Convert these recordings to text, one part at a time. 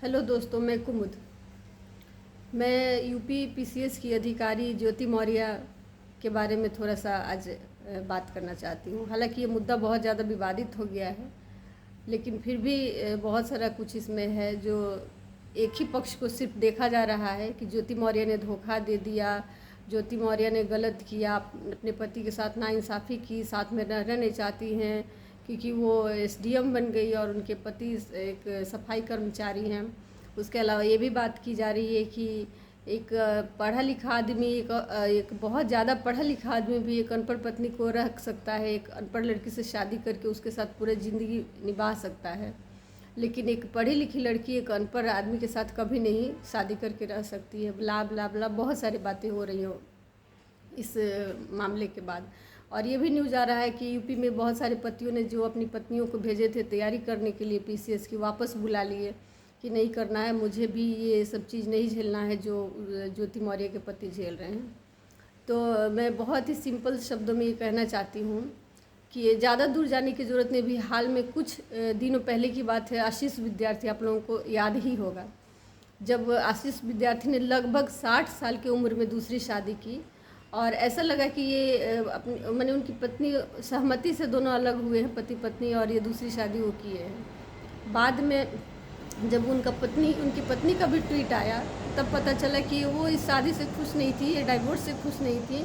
Hello दोस्तों, मैं कुमुद। मैं यूपी पीसीएस की अधिकारी ज्योति मौर्य के बारे में थोड़ा सा आज बात करना चाहती हूँ। हालांकि ये मुद्दा बहुत ज़्यादा विवादित हो गया है, लेकिन फिर भी बहुत सारा कुछ इसमें है जो एक ही पक्ष को सिर्फ देखा जा रहा है कि ज्योति मौर्य ने धोखा दे दिया, ज्योति मौर्य ने गलत किया, अपने पति के साथ नाइंसाफ़ी की, साथ में रहना नहीं चाहती हैं क्योंकि वो एसडीएम बन गई और उनके पति एक सफाई कर्मचारी हैं। उसके अलावा ये भी बात की जा रही है कि एक पढ़ा लिखा आदमी एक बहुत ज़्यादा पढ़ा लिखा आदमी भी एक अनपढ़ पत्नी को रख सकता है, एक अनपढ़ लड़की से शादी करके उसके साथ पूरी ज़िंदगी निभा सकता है, लेकिन एक पढ़ी लिखी लड़की एक अनपढ़ आदमी के साथ कभी नहीं शादी करके रह सकती है। ब्ला ब्ला ब्ला बहुत सारी बातें हो रही हो इस मामले के बाद। और ये भी न्यूज़ आ रहा है कि यूपी में बहुत सारे पतियों ने जो अपनी पत्नियों को भेजे थे तैयारी करने के लिए पीसीएस की, वापस बुला लिए कि नहीं करना है, मुझे भी ये सब चीज़ नहीं झेलना है जो ज्योति मौर्य के पति झेल रहे हैं। तो मैं बहुत ही सिंपल शब्दों में ये कहना चाहती हूँ कि ज़्यादा दूर जाने की ज़रूरत नहीं। भी हाल में कुछ दिनों पहले की बात है, आशीष विद्यार्थी, आप लोगों को याद ही होगा, जब आशीष विद्यार्थी ने लगभग 60 साल की उम्र में दूसरी शादी की और ऐसा लगा कि ये अपनी मैंने उनकी पत्नी सहमति से दोनों अलग हुए हैं, पति पत्नी, और ये दूसरी शादी वो किए हैं। बाद में जब उनकी पत्नी का भी ट्वीट आया तब पता चला कि वो इस शादी से खुश नहीं थी, ये डाइवोर्स से खुश नहीं थी,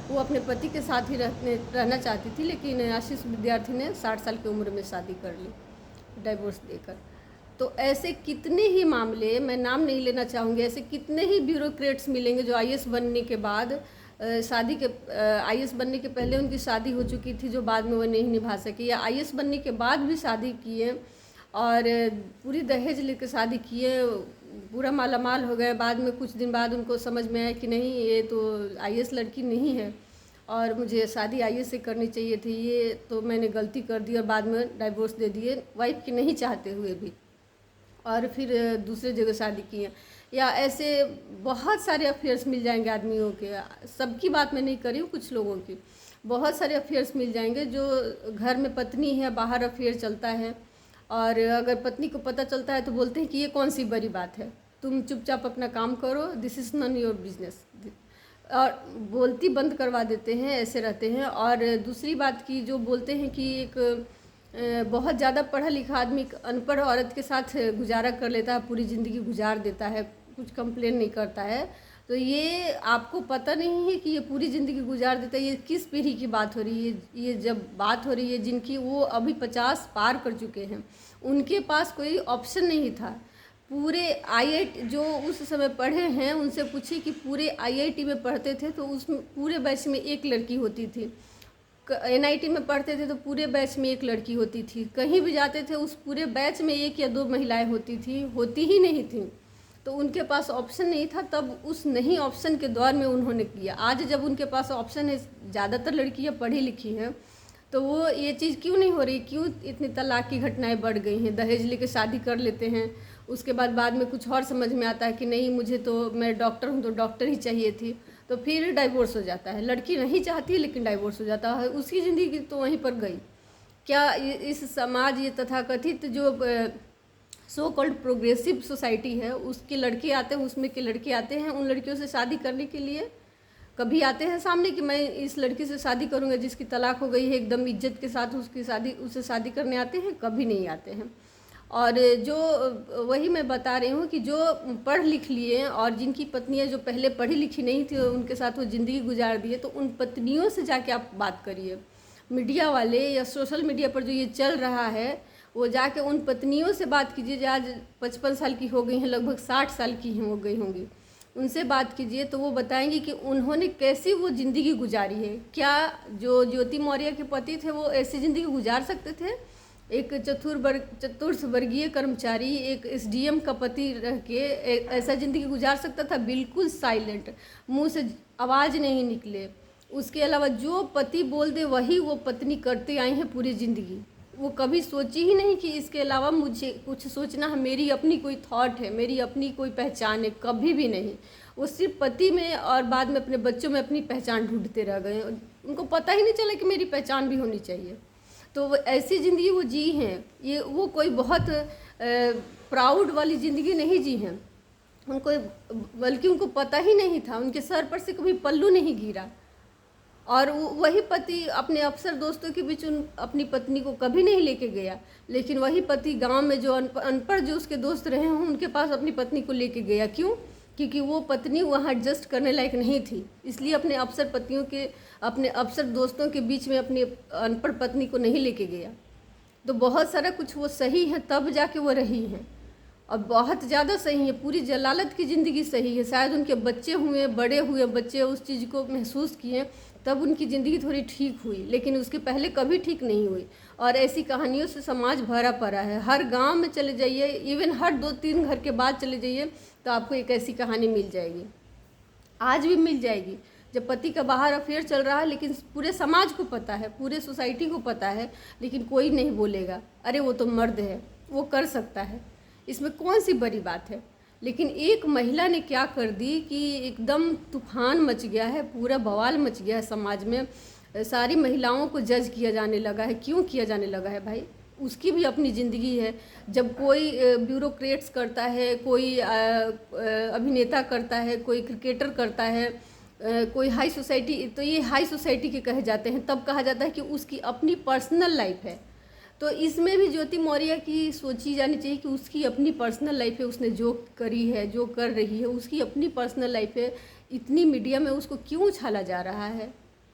वो अपने पति के साथ ही रहना चाहती थी। लेकिन आशीष विद्यार्थी ने 60 साल की उम्र में शादी कर ली डाइवोर्स देकर। तो ऐसे कितने ही मामले, मैं नाम नहीं लेना चाहूँगी, ऐसे कितने ही ब्यूरोक्रेट्स मिलेंगे जो आईएएस बनने के बाद आईएएस बनने के पहले उनकी शादी हो चुकी थी जो बाद में वो नहीं निभा सके, या आईएएस बनने के बाद भी शादी किए और पूरी दहेज लेकर शादी किए, पूरा मालामाल हो गए। बाद में कुछ दिन बाद उनको समझ में आया कि नहीं, ये तो आईएएस लड़की नहीं है और मुझे शादी आईएएस से करनी चाहिए थी, ये तो मैंने गलती कर दी, और बाद में डाइवोर्स दे दिए वाइफ की नहीं चाहते हुए भी, और फिर दूसरे जगह शादी की है। या ऐसे बहुत सारे अफेयर्स मिल जाएंगे आदमियों के, सबकी बात मैं नहीं कर रही हूँ, कुछ लोगों की बहुत सारे अफेयर्स मिल जाएंगे जो घर में पत्नी है, बाहर अफेयर चलता है, और अगर पत्नी को पता चलता है तो बोलते हैं कि ये कौन सी बड़ी बात है, तुम चुपचाप अपना काम करो, this is non your business, और बोलती बंद करवा देते हैं, ऐसे रहते हैं। और दूसरी बात की जो बोलते हैं कि एक बहुत ज़्यादा पढ़ा लिखा आदमी अनपढ़ औरत के साथ गुजारा कर लेता है, पूरी ज़िंदगी गुजार देता है, कुछ कंप्लेन नहीं करता है, तो ये आपको पता नहीं है कि ये पूरी ज़िंदगी गुजार देता है। ये किस पीढ़ी की बात हो रही है? ये जब बात हो रही है जिनकी वो अभी 50 पार कर चुके हैं, उनके पास कोई ऑप्शन नहीं था। पूरे आईआईटी जो उस समय पढ़े हैं उनसे पूछिए कि पूरे आईआईटी में पढ़ते थे तो उस पूरे बैच में एक लड़की होती थी, एनआईटी में पढ़ते थे तो पूरे बैच में एक लड़की होती थी, कहीं भी जाते थे उस पूरे बैच में 1 या 2 महिलाएं होती ही नहीं थी। तो उनके पास ऑप्शन नहीं था, तब उस नहीं ऑप्शन के दौर में उन्होंने किया। आज जब उनके पास ऑप्शन है, ज़्यादातर लड़कियां पढ़ी लिखी हैं, तो वो ये चीज़ क्यों नहीं हो रही? क्यों इतनी तलाक की घटनाएं बढ़ गई हैं? दहेज लेके शादी कर लेते हैं, उसके बाद में कुछ और समझ में आता है कि नहीं, मुझे तो, मैं डॉक्टर हूँ तो डॉक्टर ही चाहिए थी, तो फिर डाइवोर्स हो जाता है। लड़की नहीं चाहती लेकिन डाइवोर्स हो जाता है, उसकी ज़िंदगी तो वहीं पर गई। क्या इस समाज, ये तथाकथित जो सो कॉल्ड प्रोग्रेसिव सोसाइटी है, उसके लड़के आते हैं, उसमें के लड़के आते हैं उन लड़कियों से शादी करने के लिए? कभी आते हैं सामने कि मैं इस लड़की से शादी करूंगा जिसकी तलाक हो गई है, एकदम इज्जत के साथ उससे शादी करने आते हैं? कभी नहीं आते हैं। और जो वही मैं बता रही हूँ कि जो पढ़ लिख लिए और जिनकी पत्नियाँ जो पहले पढ़ी लिखी नहीं थी उनके साथ वो ज़िंदगी गुजार दिए, तो उन पत्नियों से जाके आप बात करिए। मीडिया वाले या सोशल मीडिया पर जो ये चल रहा है, वो जाके उन पत्नियों से बात कीजिए जो आज 55 साल की हो गई हैं, लगभग 60 साल की हो गई होंगी, उनसे बात कीजिए तो वो बताएंगी कि उन्होंने कैसी वो ज़िंदगी गुजारी है। क्या जो ज्योति मौर्य के पति थे वो ऐसी ज़िंदगी गुजार सकते थे? एक चतुर्थ वर्गीय कर्मचारी, एक एसडीएम का पति रह के ऐसा ज़िंदगी गुजार सकता था? बिल्कुल साइलेंट, मुंह से आवाज़ नहीं निकले। उसके अलावा जो पति बोल दे वही वो पत्नी करते आई हैं पूरी ज़िंदगी। वो कभी सोची ही नहीं कि इसके अलावा मुझे कुछ सोचना है, मेरी अपनी कोई थॉट है, मेरी अपनी कोई पहचान है, कभी भी नहीं। वो सिर्फ पति में और बाद में अपने बच्चों में अपनी पहचान ढूंढते रह गए, उनको पता ही नहीं चला कि मेरी पहचान भी होनी चाहिए। तो वो ऐसी ज़िंदगी वो जी हैं, ये वो कोई बहुत प्राउड वाली ज़िंदगी नहीं जी हैं उनको, बल्कि उनको पता ही नहीं था, उनके सर पर से कभी पल्लू नहीं गिरा। और वही पति अपने अफसर दोस्तों के बीच अपनी पत्नी को कभी नहीं लेके गया, लेकिन वही पति गांव में जो अनपढ़ जो उसके दोस्त रहे हों उनके पास अपनी पत्नी को लेके गया। क्यों? क्योंकि वो पत्नी वहाँ एडजस्ट करने लायक नहीं थी, इसलिए अपने अफसर दोस्तों के बीच में अपनी अनपढ़ पत्नी को नहीं लेके गया। तो बहुत सारा कुछ वो सही है तब जाके वो रही हैं, और बहुत ज़्यादा सही है, पूरी जलालत की ज़िंदगी सही है। शायद उनके बच्चे हुए, बड़े हुए बच्चे उस चीज़ को महसूस किए तब उनकी ज़िंदगी थोड़ी ठीक हुई, लेकिन उसके पहले कभी ठीक नहीं हुई। और ऐसी कहानियों से समाज भरा पड़ा है। हर गांव में चले जाइए, इवन हर 2-3 घर के बाद चले जाइए तो आपको एक ऐसी कहानी मिल जाएगी, आज भी मिल जाएगी। जब पति का बाहर अफेयर चल रहा है, लेकिन पूरे समाज को पता है, पूरे सोसाइटी को पता है, लेकिन कोई नहीं बोलेगा, अरे वो तो मर्द है, वो कर सकता है, इसमें कौन सी बड़ी बात है। लेकिन एक महिला ने क्या कर दी कि एकदम तूफान मच गया है, पूरा बवाल मच गया है समाज में। सारी महिलाओं को जज किया जाने लगा है। क्यों किया जाने लगा है भाई? उसकी भी अपनी ज़िंदगी है। जब कोई ब्यूरोक्रेट्स करता है, कोई अभिनेता करता है, कोई क्रिकेटर करता है, कोई हाई सोसाइटी, तो ये हाई सोसाइटी के कहे जाते हैं। तब कहा जाता है कि उसकी अपनी पर्सनल लाइफ है। तो इसमें भी ज्योति मौर्य की सोची जानी चाहिए कि उसकी अपनी पर्सनल लाइफ है, उसने जो करी है, जो कर रही है, उसकी अपनी पर्सनल लाइफ है। इतनी मीडिया में उसको क्यों उछाला जा रहा है?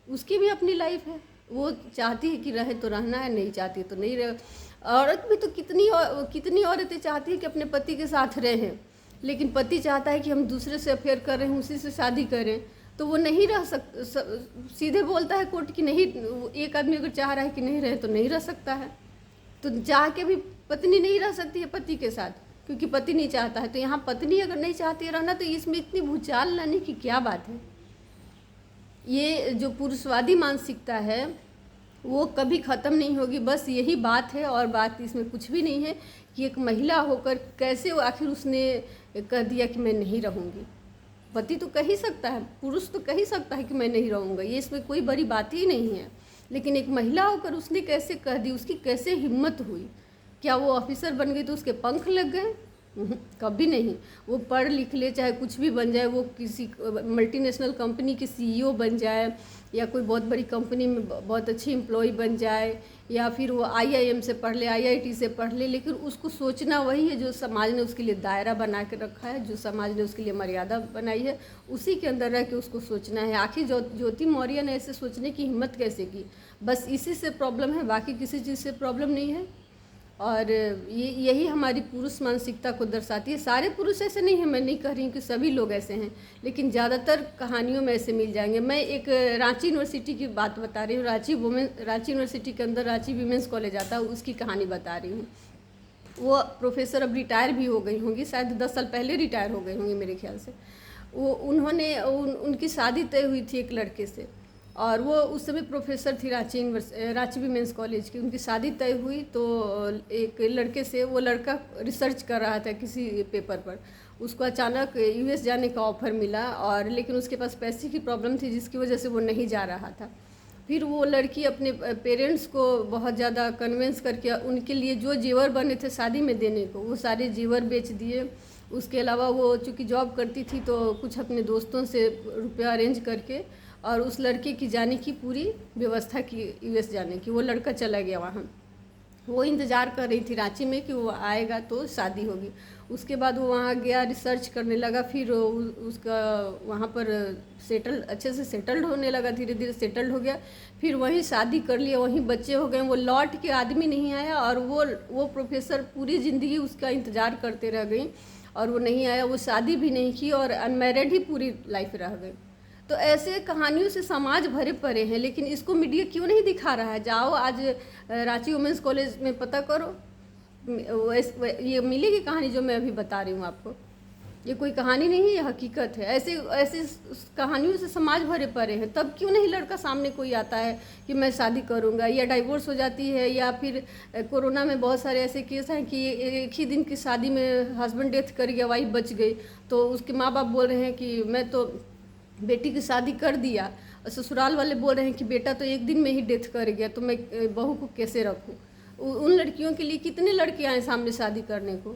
उसकी भी अपनी लाइफ है, वो चाहती है कि रहे तो रहना है, नहीं चाहती तो नहीं रहे। औरत भी तो कितनी औरतें चाहती है कि अपने पति के साथ रहें, लेकिन पति चाहता है कि हम दूसरे से अफेयर कर रहे हैं, उसी से शादी करें, तो वो नहीं रह सीधे बोलता है कोर्ट कि नहीं। एक आदमी अगर चाह रहा है कि नहीं रहे तो नहीं रह सकता है, तो चाह के भी पत्नी नहीं रह सकती है पति के साथ, क्योंकि पति नहीं चाहता है। तो यहाँ पत्नी अगर नहीं चाहती है रहना, तो इसमें इतनी भूचाल लाने की क्या बात है? ये जो पुरुषवादी मानसिकता है वो कभी ख़त्म नहीं होगी। बस यही बात है, और बात इसमें कुछ भी नहीं है कि एक महिला होकर कैसे आखिर उसने कह दिया कि मैं नहीं रहूँगी। पति तो कह ही सकता है, पुरुष तो कह ही सकता है कि मैं नहीं रहूँगा, ये इसमें कोई बड़ी बात ही नहीं है। लेकिन एक महिला होकर उसने कैसे कह दी? उसकी कैसे हिम्मत हुई? क्या वो ऑफिसर बन गई तो उसके पंख लग गए? कभी नहीं। वो पढ़ लिख ले, चाहे कुछ भी बन जाए, वो किसी मल्टीनेशनल कंपनी की सीईओ बन जाए, या कोई बहुत बड़ी कंपनी में बहुत अच्छी एम्प्लॉय बन जाए, या फिर वो आईआईएम से पढ़ ले, आईआईटी से पढ़ ले, लेकिन उसको सोचना वही है जो समाज ने उसके लिए दायरा बना के रखा है, जो समाज ने उसके लिए मर्यादा बनाई है, उसी के अंदर रह के उसको सोचना है। आखिर ज्योति मौर्य ने ऐसे सोचने की हिम्मत कैसे की? बस इसी से प्रॉब्लम है, बाकी किसी चीज़ से प्रॉब्लम नहीं है। और यही हमारी पुरुष मानसिकता को दर्शाती है। सारे पुरुष ऐसे नहीं हैं, मैं नहीं कह रही हूँ कि सभी लोग ऐसे हैं, लेकिन ज़्यादातर कहानियों में ऐसे मिल जाएंगे। मैं एक रांची यूनिवर्सिटी की बात बता रही हूँ। रांची यूनिवर्सिटी के अंदर रांची वीमेंस कॉलेज आता है, उसकी कहानी बता रही हूँ। वो प्रोफेसर अब रिटायर भी हो गई होंगी, शायद 10 साल पहले रिटायर हो गई होंगी मेरे ख्याल से। वो उनकी शादी तय हुई थी एक लड़के से, और वो उस समय प्रोफेसर थी रांची वीमेंस कॉलेज की। उनकी शादी तय हुई तो एक लड़के से, वो लड़का रिसर्च कर रहा था किसी पेपर पर, उसको अचानक यूएस जाने का ऑफ़र मिला, और लेकिन उसके पास पैसे की प्रॉब्लम थी जिसकी वजह से वो नहीं जा रहा था। फिर वो लड़की अपने पेरेंट्स को बहुत ज़्यादा कन्विंस करके उनके लिए जो जेवर बने थे शादी में देने को, वो सारे जेवर बेच दिए। उसके अलावा वो चूँकि जॉब करती थी तो कुछ अपने दोस्तों से रुपया अरेंज करके और उस लड़के की जाने की पूरी व्यवस्था की, यूएस जाने की। वो लड़का चला गया वहाँ, वो इंतज़ार कर रही थी रांची में कि वो आएगा तो शादी होगी। उसके बाद वो वहाँ गया, रिसर्च करने लगा, फिर उसका वहाँ पर अच्छे से सेटल्ड होने लगा, धीरे धीरे सेटल्ड हो गया। फिर वहीं शादी कर लिया, वहीं बच्चे हो गए। वो लौट के आदमी नहीं आया, और वो प्रोफेसर पूरी ज़िंदगी उसका इंतज़ार करते रह गई, और वो नहीं आया। वो शादी भी नहीं की और अनमैरिड ही पूरी लाइफ रह गई। तो ऐसे कहानियों से समाज भरे पड़े हैं, लेकिन इसको मीडिया क्यों नहीं दिखा रहा है? जाओ आज रांची वुमेंस कॉलेज में पता करो, ये मिलेगी कहानी जो मैं अभी बता रही हूँ आपको। ये कोई कहानी नहीं है, ये हकीकत है। ऐसे कहानियों से समाज भरे पड़े हैं। तब क्यों नहीं लड़का सामने कोई आता है कि मैं शादी करूँगा, या डाइवोर्स हो जाती है, या फिर कोरोना में बहुत सारे ऐसे केस हैं कि एक ही दिन की शादी में हस्बैंड डेथ कर गया, वाइफ बच गई, तो उसके माँ बाप बोल रहे हैं कि मैं तो बेटी की शादी कर दिया, और ससुराल वाले बोल रहे हैं कि बेटा तो एक दिन में ही डेथ कर गया, तो मैं बहू को कैसे रखूं? उन लड़कियों के लिए कितने लड़के आए सामने शादी करने को।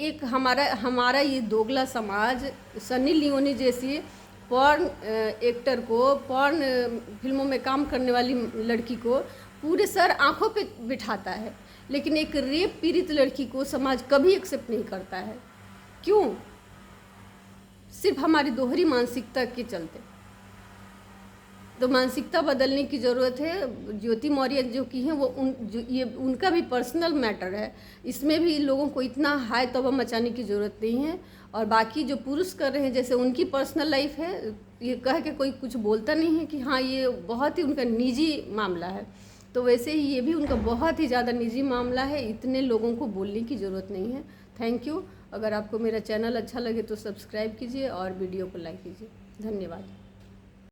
एक हमारा ये दोगला समाज सनी लियोनी जैसी पॉर्न एक्टर को, पॉर्न फिल्मों में काम करने वाली लड़की को पूरे सर आंखों पे बिठाता है, लेकिन एक रेप पीड़ित लड़की को समाज कभी एक्सेप्ट नहीं करता है। क्यों? सिर्फ हमारी दोहरी मानसिकता के चलते। तो मानसिकता बदलने की ज़रूरत है। ज्योति मौर्य जो की हैं वो ये उनका भी पर्सनल मैटर है, इसमें भी लोगों को इतना हाय तौबा मचाने की ज़रूरत नहीं है। और बाकी जो पुरुष कर रहे हैं, जैसे उनकी पर्सनल लाइफ है, ये कह के कोई कुछ बोलता नहीं है कि हाँ ये बहुत ही उनका निजी मामला है, तो वैसे ही ये भी उनका बहुत ही ज़्यादा निजी मामला है, इतने लोगों को बोलने की ज़रूरत नहीं है। Thank you. अगर आपको मेरा चैनल अच्छा लगे तो सब्सक्राइब कीजिए और वीडियो को लाइक कीजिए। धन्यवाद।